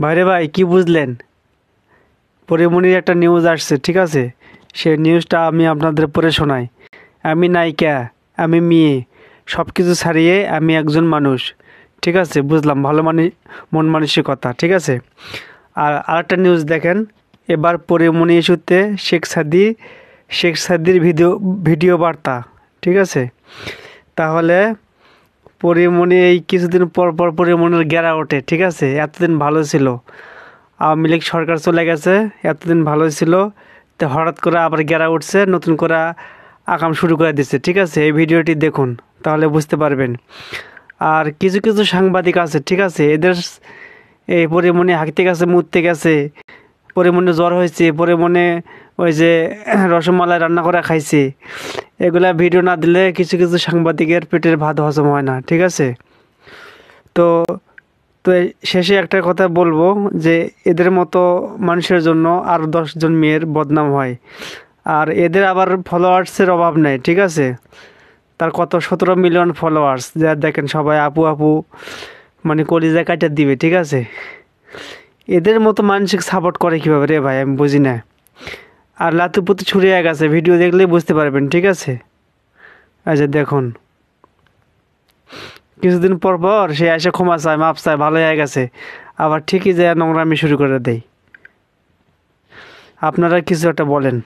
ভাইরে ভাই কি বুঝলেন? পরিমণির একটা নিউজ আসছে, ঠিক আছে? সেই নিউজটা আমি আপনাদের পড়ে শোনাই। আমি নায়িকা, আমি মেয়ে, সব কিছু ছাড়িয়ে আমি একজন মানুষ। ঠিক আছে, বুঝলাম, ভালো মন মানসিকতা, ঠিক আছে। আর আরেকটা নিউজ দেখেন, এবার পরিমণি ইস্যুতে শেখ সাদির ভিডিও বার্তা, ঠিক আছে। তাহলে পরিমণি এই কিছুদিন পর পর পরিমণির গেরা ওঠে, ঠিক আছে। এতদিন ভালো ছিল, আওয়ামী লীগ সরকার চলে গেছে, এতদিন ভালো ছিল, তো হঠাৎ করে আবার গেরা উঠছে, নতুন করে আকাম শুরু করে দিচ্ছে, ঠিক আছে। এই ভিডিওটি দেখুন, তাহলে বুঝতে পারবেন। আর কিছু কিছু সাংবাদিক আছে, ঠিক আছে, এদের এই পরিমণি হাঁকতে গেছে, মুততে গেছে, পরিমণি জ্বর হয়েছে, পরিমণি ওই যে রসমালাই রান্না করে খাইছে, এগুলা ভিডিও না দিলে কিছু কিছু সাংবাদিকের পেটের ভাত হজম হয় না, ঠিক আছে। তো তো শেষে একটা কথা বলবো যে এদের মতো মানুষের জন্য আর 10 জন মেয়ের বদনাম হয়। আর এদের আবার ফলোয়ার্সের অভাব নেই, ঠিক আছে। তার কত 17 মিলিয়ন ফলোয়ার্স, যা দেখেন সবাই আপু আপু মানে কলিজা কাটা দিবে, ঠিক আছে। এদের মতো মানসিক সাপোর্ট করে কীভাবে রে ভাই, আমি বুঝি না। আর লাতুপুতু ছড়িয়ে গেছে, ভিডিও দেখলেই বুঝতে পারবেন, ঠিক আছে। আচ্ছা দেখুন, কিছুদিন পর পর সে এসে ক্ষমা চায়, মাপ চায়, ভালো হয়ে গেছে, আবার ঠিকই যায় নোংরামি শুরু করে দেয়। আপনারা কিছু একটা বলেন।